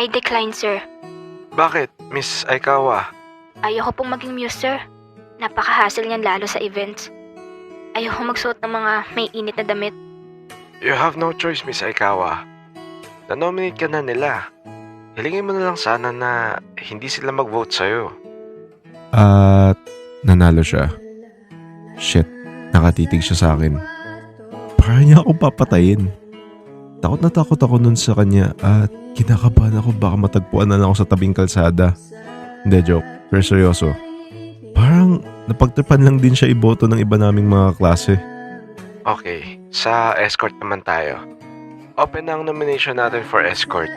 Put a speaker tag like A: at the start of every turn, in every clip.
A: I decline, sir.
B: Bakit, Miss Aikawa?
A: Ayoko pong maging muse, sir. Napaka-hassle niyan lalo sa events. Ayoko magsuot ng mga may init na damit.
B: You have no choice, Miss Aikawa. Na-nominate ka na nila. Hilingin mo na lang sana na hindi sila mag-vote sa'yo.
C: At nanalo siya. Shit, nakatitig siya sa akin. Parang niya ako papatayin. Takot na takot ako nun sa kanya at kinakabahan ako baka matagpuan na lang ako sa tabing kalsada. Hindi, joke. Pero seryoso. Parang napagtripan lang din siya iboto ng iba naming mga klase.
B: Okay, sa escort naman tayo. Open na ang nomination natin for escort.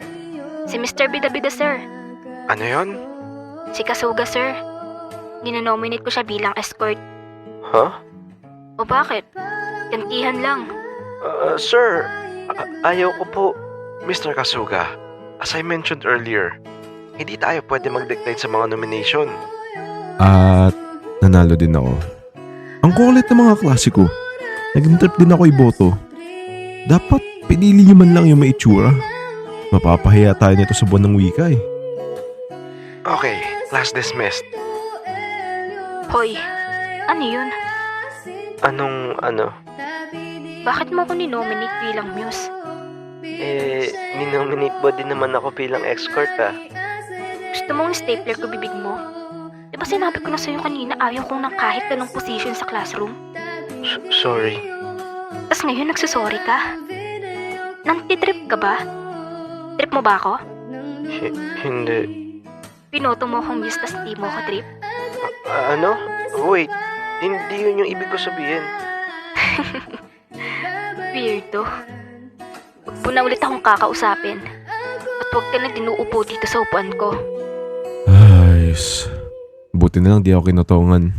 A: Si Mr. Bida-Bida, sir.
B: Ano yon?
A: Si Kasuga, sir. Ninonominate ko siya bilang escort.
B: Huh?
A: O bakit? Gantihan lang.
B: Sir, ayaw ko po. Mr. Kasuga, as I mentioned earlier, hindi tayo pwede mag-decline sa mga nomination.
C: At nanalo din ako. Ang kulit ng mga klase ko. Nag-trip din ako iboto. Dapat pinili niyo man lang yung may itsura. Mapapahiya tayo nito sa buwan ng wika eh.
B: Okay, class dismissed.
A: Hoy, ano yun?
B: Anong ano?
A: Bakit mo ko ninominate bilang muse?
B: Ninominate mo din naman ako bilang escort
A: Gusto mong stapler ko bibig mo? Di ba sinabi ko na sa'yo kanina ayaw kong ng kahit anong position sa classroom?
B: Sorry.
A: Tapos ngayon nagsusorry ka? Nantitrip ka ba? Trip mo ba ako?
B: Hindi.
A: Pinoto mo akong muse tas di mo ako trip?
B: Ano? Wait, hindi yun yung ibig ko sabihin.
A: Weirdo. Huwag mo na ulit akong kakausapin. At huwag ka na dinuupo dito sa upuan ko.
C: Ayos. Buti na lang di ako kinotongan.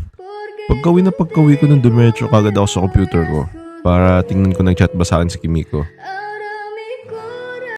C: Pagkawi na pagkawi ko nung dumiretso kagad ako sa computer ko para tingnan ko nag-chat ba sa akin si Kimiko.